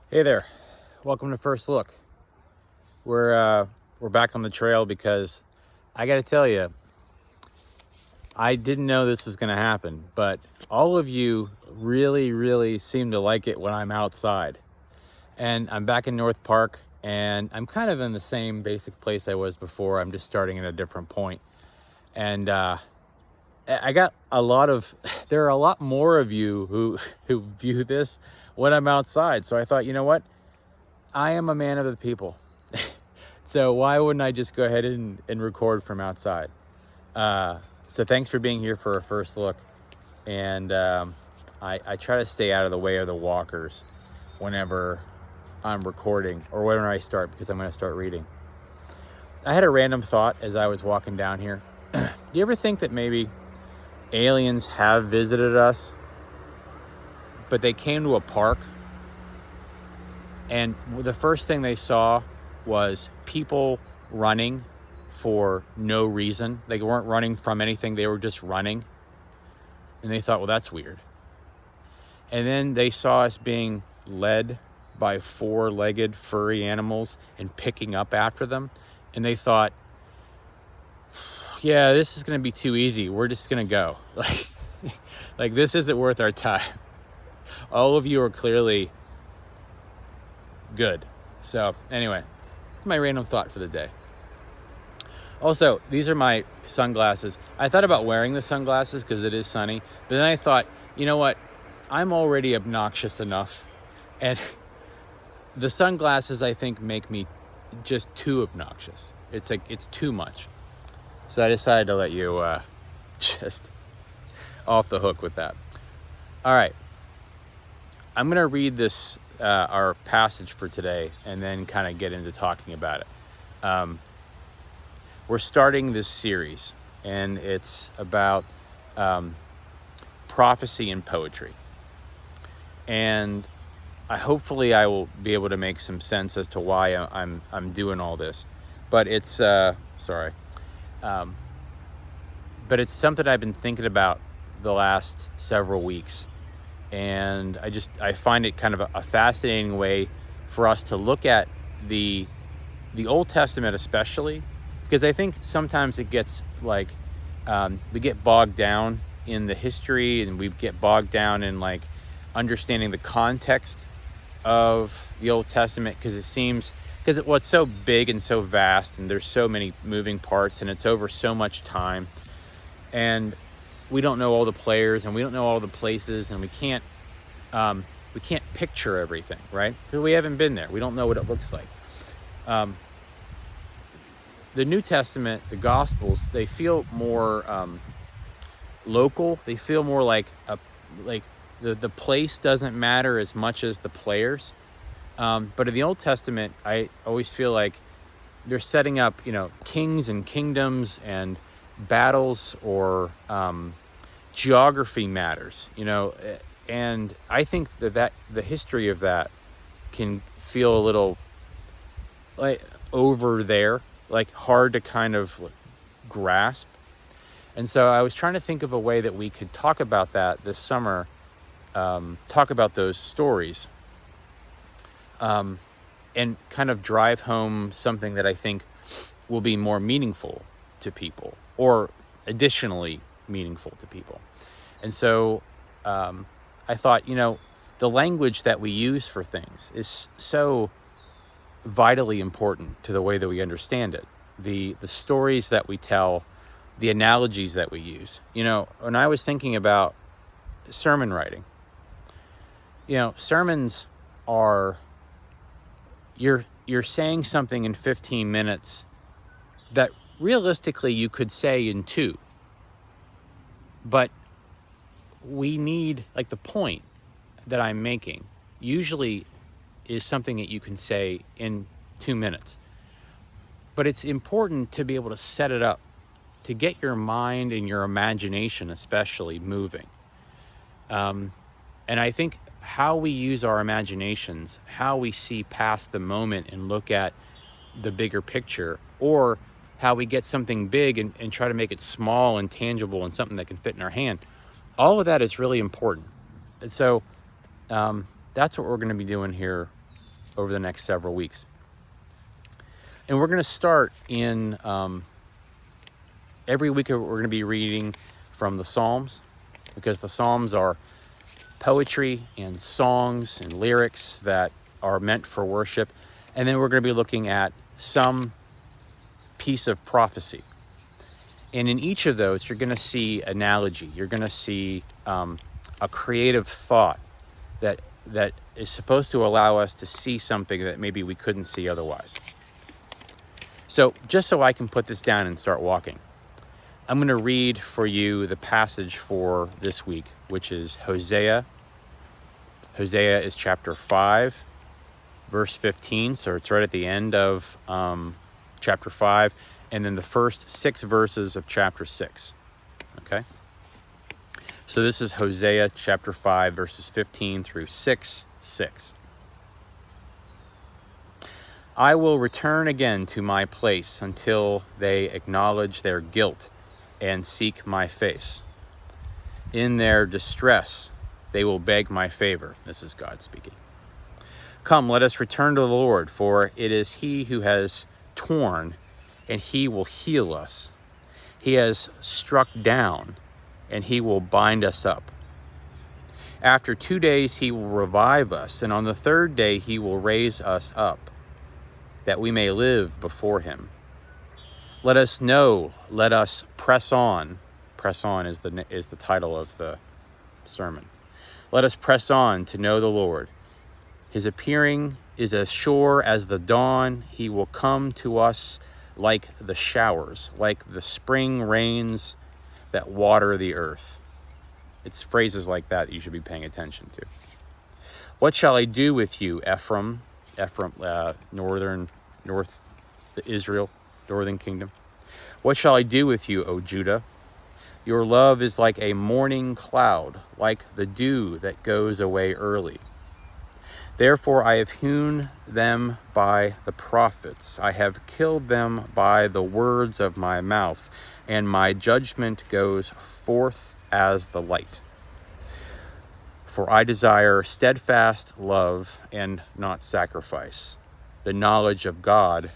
Hey there, welcome to First Look. We're back on the trail because I got to tell you, I didn't know this was going to happen, but all of you really seem to like it when I'm outside. And I'm back in North Park, and I'm kind of in the same basic place I was before. I'm just starting at a different point. And I got a lot of there are a lot more of you who view this when I'm outside. So I thought, you know what? I am a man of the people. So why wouldn't I just go ahead and record from outside? So thanks for being here for a first look. And I try to stay out of the way of the walkers whenever I'm recording or whenever I start, because I'm going to start reading. I had a random thought as I was walking down here. Do you ever think that maybe aliens have visited us, but they came to a park and the first thing they saw was people running for no reason? They weren't running from anything, they were just running. And they thought, well, that's weird. And then they saw us being led by four-legged furry animals and picking up after them. And they thought, yeah, this is going to be too easy. We're just going to go. Like this isn't worth our time. All of you are clearly good. So anyway, my random thought for the day. Also, these are my sunglasses. I thought about wearing the sunglasses because it is sunny, but then I thought, you know what? I'm already obnoxious enough, and the sunglasses, I think, make me just too obnoxious. It's like, it's too much. So I decided to let you just off the hook with that. All right. I'm going to read this, our passage for today, and then kind of get into talking about it. We're starting this series, and it's about prophecy and poetry. And hopefully I will be able to make some sense as to why I'm doing all this. But it's but it's something I've been thinking about the last several weeks, and I find it kind of a fascinating way for us to look at the Old Testament, especially because I think sometimes it gets like we get bogged down in the history, and we get bogged down in like understanding the context of the Old Testament, because it's so big and so vast, and there's so many moving parts, and it's over so much time, and we don't know all the players, and we don't know all the places, and we can't picture everything, right? Because we haven't been there. We don't know what it looks like. The New Testament, the Gospels, they feel more local. They feel more like the place doesn't matter as much as the players. But in the Old Testament, I always feel like they're setting up, kings and kingdoms and battles, or geography matters, and I think that the history of that can feel a little like over there, like hard to kind of grasp. And so I was trying to think of a way that we could talk about that this summer, talk about those stories, and kind of drive home something that I think will be more meaningful to people, or additionally meaningful to people. And so I thought, the language that we use for things is so vitally important to the way that we understand it. The stories that we tell, the analogies that we use. When I was thinking about sermon writing, sermons are, you're saying something in 15 minutes that realistically you could say in 2. But we need, like, the point that I'm making usually is something that you can say in 2 minutes. But it's important to be able to set it up, to get your mind and your imagination especially moving. And I think how we use our imaginations, how we see past the moment and look at the bigger picture, or how we get something big and try to make it small and tangible and something that can fit in our hand, all of that is really important. And so that's what we're going to be doing here over the next several weeks. And we're going to start in every week. We're going to be reading from the Psalms, because the Psalms are poetry and songs and lyrics that are meant for worship. And then we're going to be looking at some piece of prophecy. And in each of those, you're going to see analogy. You're going to see a creative thought that is supposed to allow us to see something that maybe we couldn't see otherwise. So just so I can put this down and start walking, I'm going to read for you the passage for this week, which is Hosea. Hosea is chapter 5, verse 15. So it's right at the end of chapter 5, and then the first 6 verses of chapter 6. Okay? So this is Hosea chapter 5, verses 15 through 6. I will return again to my place until they acknowledge their guilt and seek my face. In their distress, they will beg my favor. This is God speaking. Come, let us return to the Lord, for it is he who has torn, and he will heal us. He has struck down, and he will bind us up. After 2 days, he will revive us, and on the 3rd day, he will raise us up, that we may live before him. Let us know, let us press on. Press on is the title of the sermon. Let us press on to know the Lord. His appearing is as sure as the dawn. He will come to us like the showers, like the spring rains that water the earth. It's phrases like that you should be paying attention to. What shall I do with you, Ephraim? North Israel, northern kingdom. What shall I do with you, O Judah? Your love is like a morning cloud, like the dew that goes away early. Therefore I have hewn them by the prophets. I have killed them by the words of my mouth, and my judgment goes forth as the light. For I desire steadfast love and not sacrifice, the knowledge of God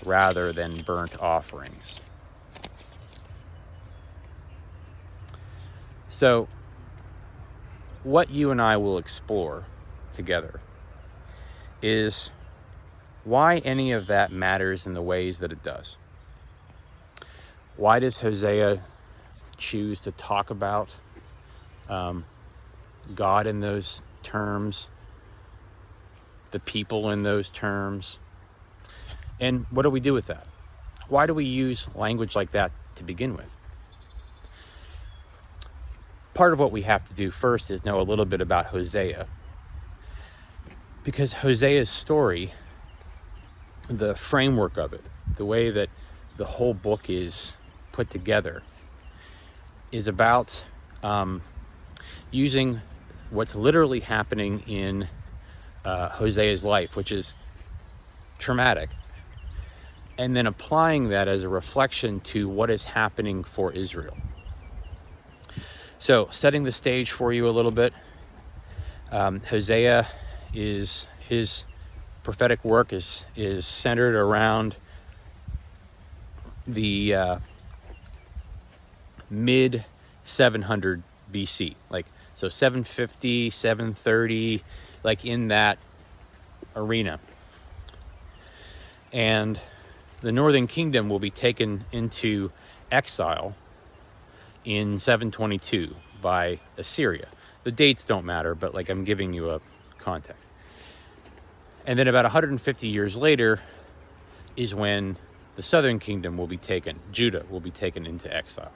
rather than burnt offerings. So, what you and I will explore together is why any of that matters in the ways that it does. Why does Hosea choose to talk about God in those terms, the people in those terms? And what do we do with that? Why do we use language like that to begin with? Part of what we have to do first is know a little bit about Hosea. Because Hosea's story, the framework of it, the way that the whole book is put together, is about using what's literally happening in Hosea's life, which is traumatic, and then applying that as a reflection to what is happening for Israel. So, setting the stage for you a little bit, Hosea his prophetic work is centered around the mid 700 BC, so 750, 730, in that arena. And the northern kingdom will be taken into exile in 722 by Assyria. The dates don't matter, but I'm giving you a context. And then about 150 years later is when the southern kingdom will be taken, Judah will be taken into exile.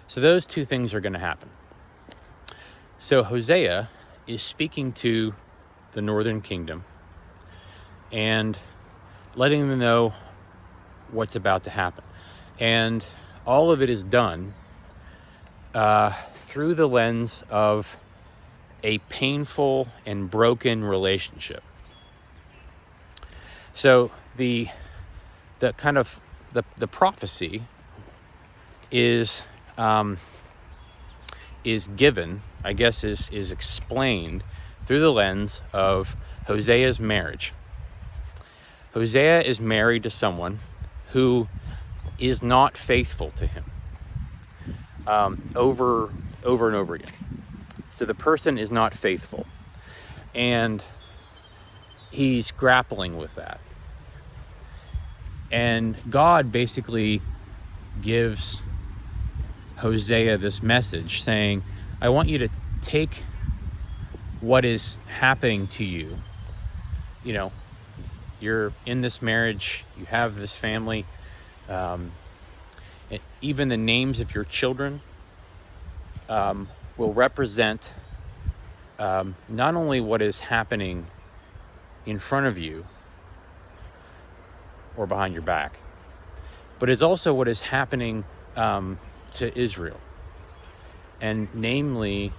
So those two things are going to happen. So Hosea is speaking to the northern kingdom and letting them know what's about to happen. And all of it is done through the lens of a painful and broken relationship. So the prophecy is given, I guess, is explained through the lens of Hosea's marriage. Hosea is married to someone who is not faithful to him over and over again. So the person is not faithful, and he's grappling with that. And God basically gives Hosea this message saying, I want you to take what is happening to you. You know, you're in this marriage, you have this family, even the names of your children will represent not only what is happening in front of you or behind your back, but it's also what is happening to Israel, and namely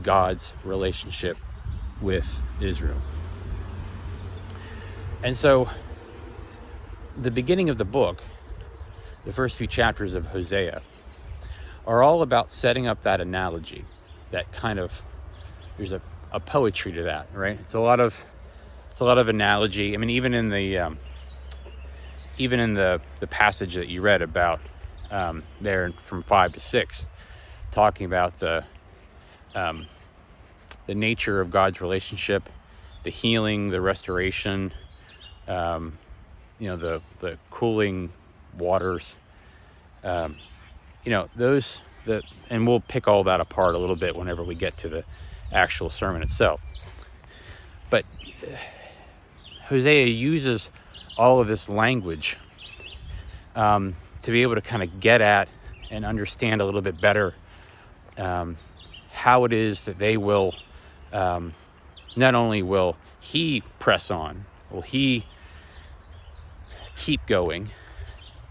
God's relationship with Israel. And so the beginning of the book, the first few chapters of Hosea, are all about setting up that analogy, that kind of, there's a poetry to that, right? It's a lot of analogy. I mean, even in the passage that you read about there from 5 to 6, talking about the nature of God's relationship, the healing, the restoration, the cooling waters, and we'll pick all that apart a little bit whenever we get to the actual sermon itself. But Hosea uses all of this language to be able to kind of get at and understand a little bit better how it is that they will, not only will he press on, will he keep going,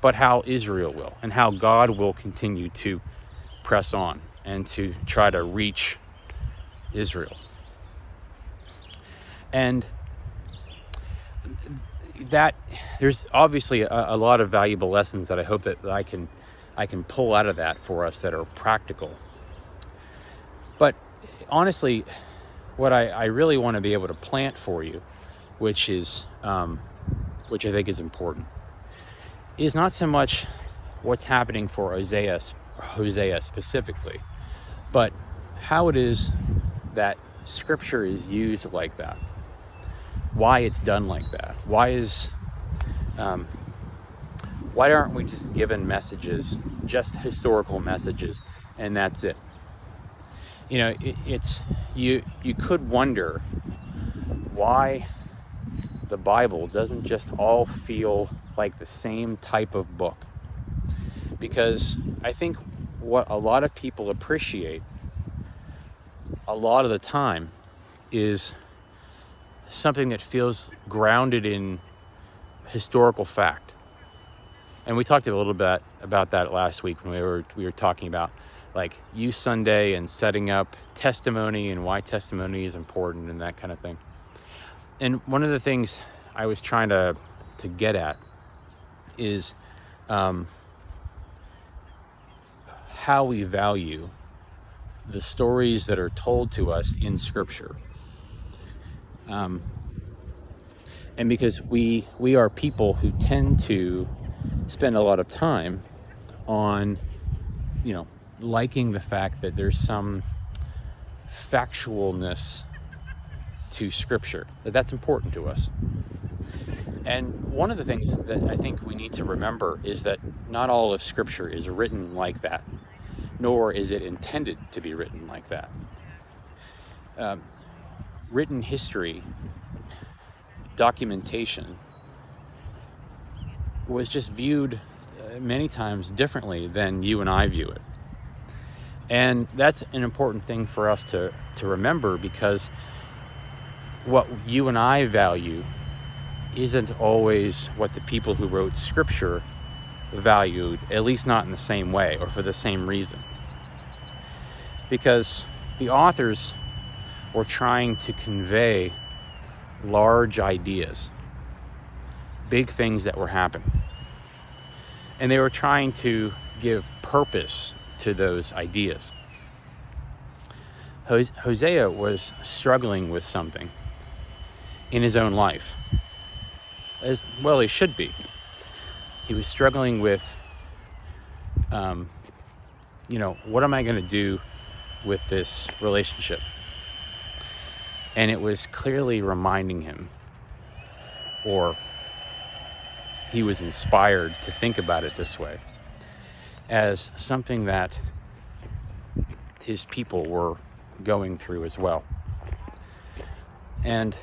but how Israel will, and how God will continue to press on and to try to reach Israel. And that there's obviously a lot of valuable lessons that I hope that I can pull out of that for us that are practical. But honestly, what I really want to be able to plant for you, which I think is important, is not so much what's happening for Hosea specifically, but how it is that Scripture is used like that. Why it's done like that. Why aren't we just given messages, just historical messages, and that's it? You know, you could wonder why the Bible doesn't just all feel like the same type of book. Because I think what a lot of people appreciate a lot of the time is something that feels grounded in historical fact. And we talked a little bit about that last week when we were talking about like Youth Sunday and setting up testimony and why testimony is important and that kind of thing. And one of the things I was trying to get at is how we value the stories that are told to us in Scripture. And because we are people who tend to spend a lot of time on, liking the fact that there's some factualness to Scripture, that's important to us. And one of the things that I think we need to remember is that not all of Scripture is written like that, nor is it intended to be written like that. Written history, documentation, was just viewed many times differently than you and I view it. And that's an important thing for us to remember, because what you and I value isn't always what the people who wrote Scripture valued, at least not in the same way or for the same reason. Because the authors were trying to convey large ideas, big things that were happening. And they were trying to give purpose to those ideas. Hosea was struggling with something in his own life. As well he should be. He was struggling with, what am I going to do with this relationship? And it was clearly reminding him, or he was inspired to think about it this way, as something that his people were going through as well. And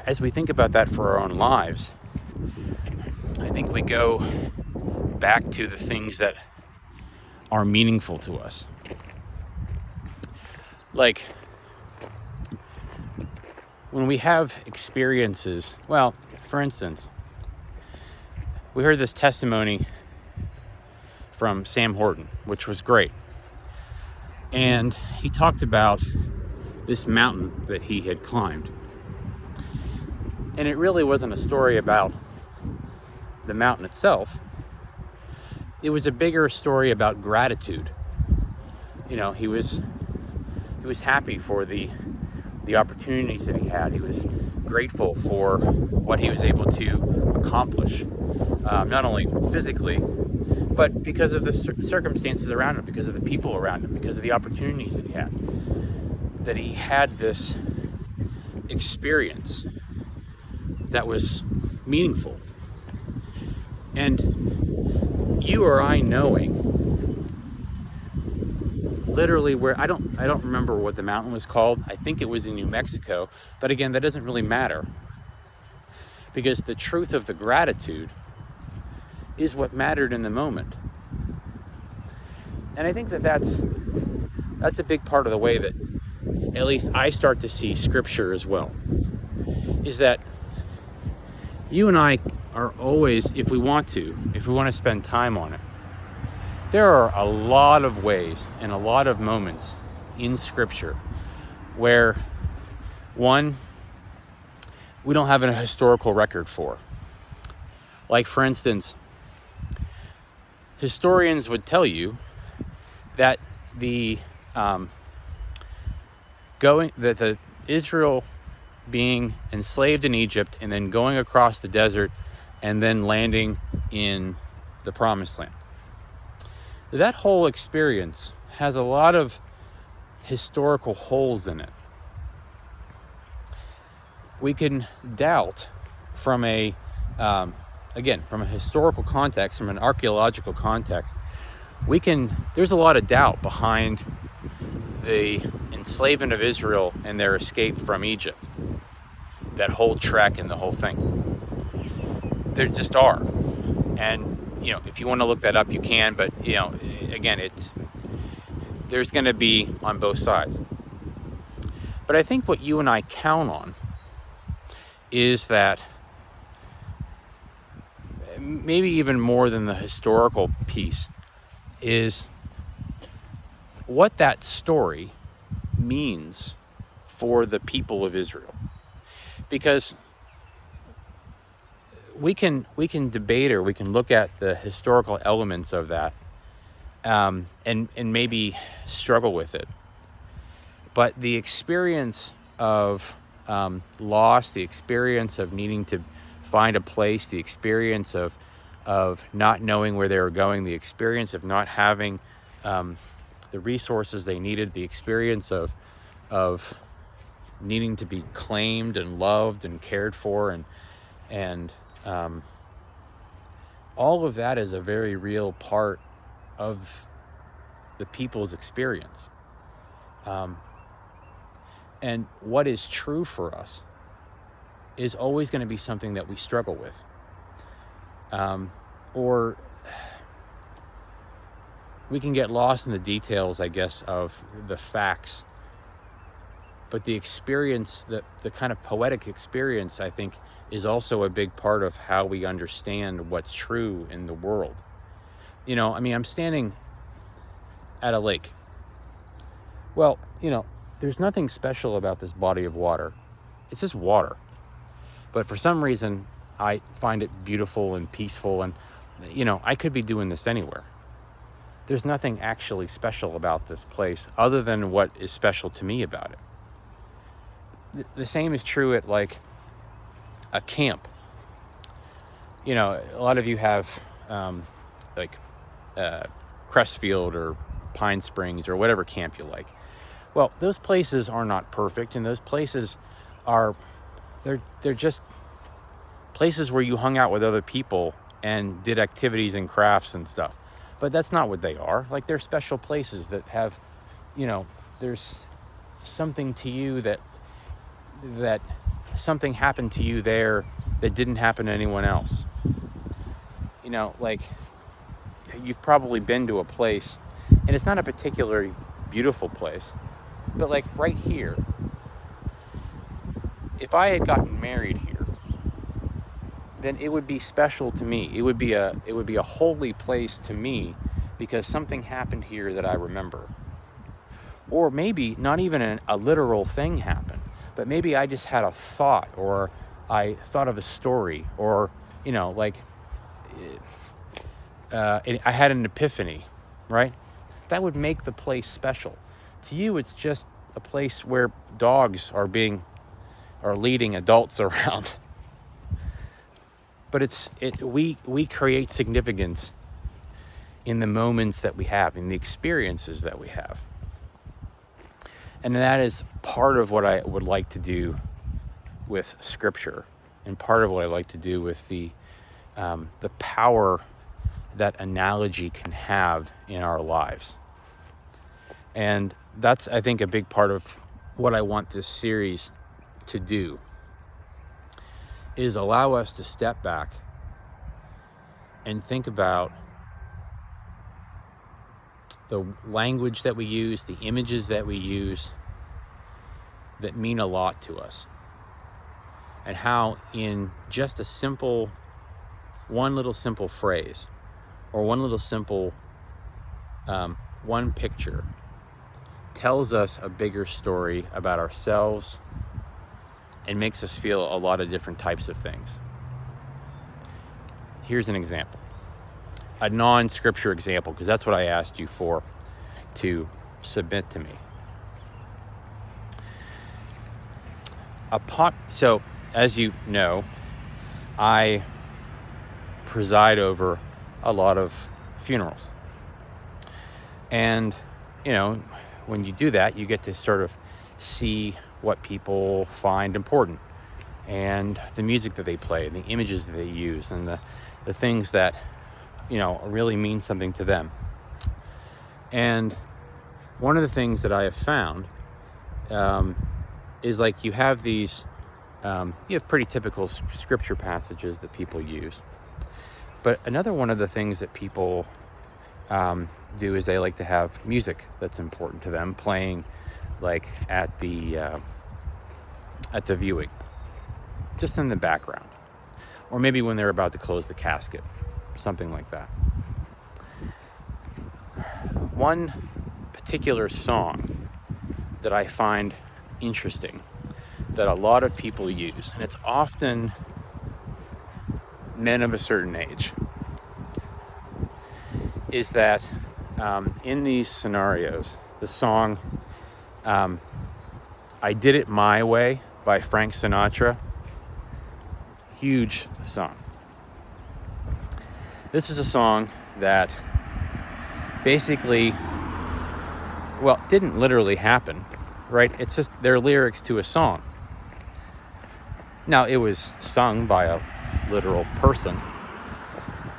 as we think about that for our own lives, I think we go back to the things that are meaningful to us. Like, when we have experiences, well, for instance, we heard this testimony from Sam Horton, which was great. And he talked about this mountain that he had climbed. And it really wasn't a story about the mountain itself. It was a bigger story about gratitude. He was happy for the opportunities that he had. He was grateful for what he was able to accomplish, not only physically, but because of the circumstances around him, because of the people around him, because of the opportunities that he had. That he had this experience that was meaningful. And you or I knowing literally where, I don't remember what the mountain was called. I think it was in New Mexico, but again, that doesn't really matter, because the truth of the gratitude is what mattered in the moment. And I think that's a big part of the way that at least I start to see scripture as well, is that you and I are always, if we want to spend time on it, there are a lot of ways and a lot of moments in scripture where, one, we don't have a historical record for. Like, for instance, historians would tell you that the Israel being enslaved in Egypt and then going across the desert and then landing in the Promised Land, that whole experience has a lot of historical holes in it. We can doubt from a historical context, from an archaeological context, there's a lot of doubt behind the enslavement of Israel and their escape from Egypt. That whole trek and the whole thing. There just are. And, if you want to look that up, you can, but, again, there's going to be on both sides. But I think what you and I count on is that, maybe even more than the historical piece, is what that story means for the people of Israel. Because we can debate, or we can look at the historical elements of that, and maybe struggle with it. But the experience of loss, the experience of needing to find a place, the experience of not knowing where they were going, the experience of not having the resources they needed, the experience of needing to be claimed and loved and cared for, and all of that is a very real part of the people's experience. And what is true for us is always going to be something that we struggle with. Or we can get lost in the details, I guess, of the facts. But the experience, the kind of poetic experience, I think, is also a big part of how we understand what's true in the world. I'm standing at a lake. Well, there's nothing special about this body of water. It's just water. But for some reason, I find it beautiful and peaceful, and, I could be doing this anywhere. There's nothing actually special about this place other than what is special to me about it. the same is true at like a camp. You know, a lot of you have like Crestfield or Pine Springs or whatever camp you like. Well, those places are not perfect, and those places are, they're just places where you hung out with other people and did activities and crafts and stuff. But that's not what they are. Like, they're special places that have, you know, there's something to you that something happened to you there that didn't happen to anyone else. You know, like, you've probably been to a place, and it's not a particularly beautiful place, but like right here, if I had gotten married here, then it would be special to me. It would be a holy place to me because something happened here that I remember. Or maybe not even a literal thing happened, but maybe I just had a thought, or I thought of a story, or, you know, like I had an epiphany, right? That would make the place special. To you, it's just a place where dogs are leading adults around. But we create significance in the moments that we have, in the experiences that we have. And that is part of what I would like to do with Scripture, and part of what I like to do with the power that analogy can have in our lives. And that's, I think, a big part of what I want this series to do, is allow us to step back and think about the language that we use, the images that we use that mean a lot to us, and how in just one little simple phrase, or one little simple one picture, tells us a bigger story about ourselves and makes us feel a lot of different types of things. Here's an example, a non-scripture example, because that's what I asked you to submit to me. So, as you know, I preside over a lot of funerals. And, you know, when you do that, you get to sort of see what people find important, and the music that they play, and the images that they use, and the things that, you know, really mean something to them. And one of the things that I have found is, like, you have these, you have pretty typical scripture passages that people use. But another one of the things that people do is they like to have music that's important to them playing, like at the viewing, just in the background, or maybe when they're about to close the casket, something like that. One particular song that I find interesting that a lot of people use, and it's often men of a certain age, is that in these scenarios, the song I Did It My Way by Frank Sinatra, huge song. This is a song that basically, well, didn't literally happen, right? It's just their lyrics to a song. Now, it was sung by a literal person,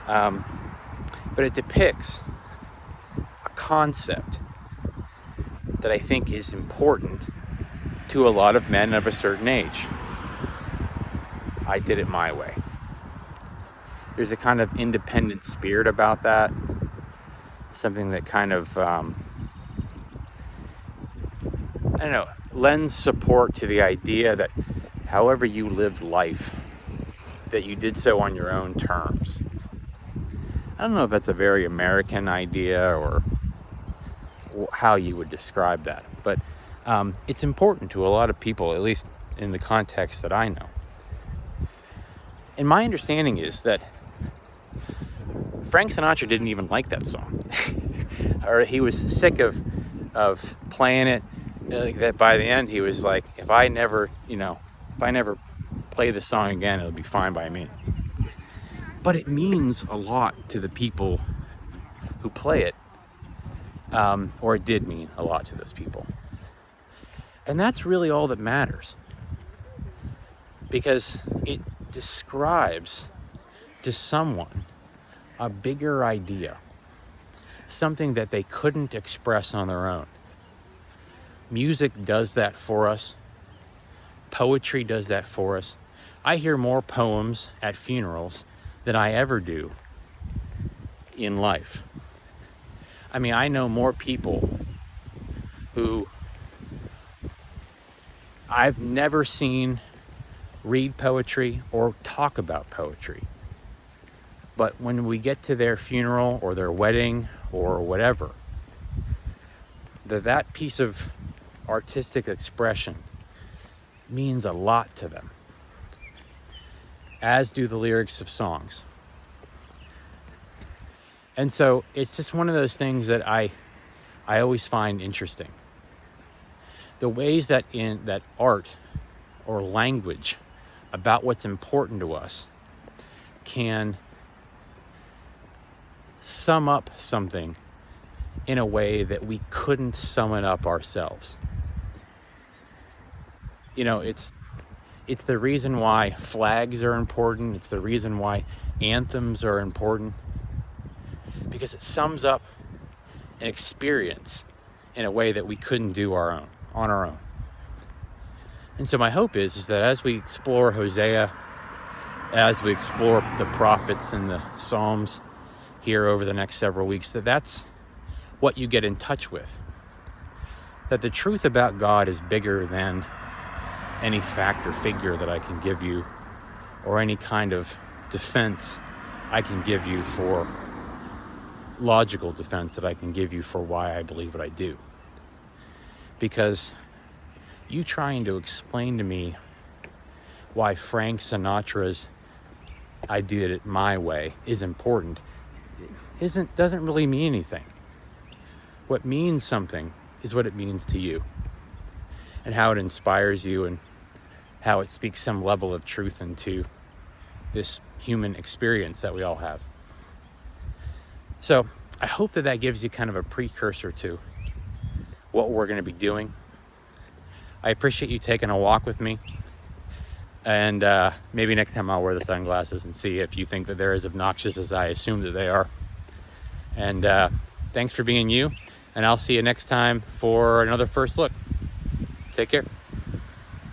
but it depicts a concept that I think is important to a lot of men of a certain age. I did it my way. There's a kind of independent spirit about that, something that kind of, I don't know, lends support to the idea that however you lived life, that you did so on your own terms. I don't know if that's a very American idea or how you would describe that, but it's important to a lot of people, at least in the context that I know. And my understanding is that Frank Sinatra didn't even like that song, or he was sick of playing it, like that by the end, he was like, if I never play this song again, it'll be fine by me. But it means a lot to the people who play it, or it did mean a lot to those people. And that's really all that matters, because it describes to someone a bigger idea, something that they couldn't express on their own. Music does that for us. Poetry does that for us. I hear more poems at funerals than I ever do in life. I mean, I know more people who I've never seen read poetry or talk about poetry. But when we get to their funeral or their wedding or whatever, that piece of artistic expression means a lot to them, as do the lyrics of songs. And so it's just one of those things that I always find interesting. The ways that art or language about what's important to us can sum up something in a way that we couldn't sum it up ourselves. You know, it's the reason why flags are important. It's the reason why anthems are important, because it sums up an experience in a way that we couldn't do on our own. And so my hope is that as we explore Hosea, as we explore the prophets and the Psalms here over the next several weeks, that's what you get in touch with. That the truth about God is bigger than any fact or figure that I can give you, or any kind of defense I can give you for logical defense that I can give you for why I believe what I do. Because you trying to explain to me why Frank Sinatra's "I Did It My Way" is important doesn't really mean anything. What means something is what it means to you, and how it inspires you, and how it speaks some level of truth into this human experience that we all have. So I hope that gives you kind of a precursor to what we're going to be doing. I appreciate you taking a walk with me, and maybe next time I'll wear the sunglasses and see if you think that they're as obnoxious as I assume that they are. And thanks for being you, and I'll see you next time for another First Look. Take care.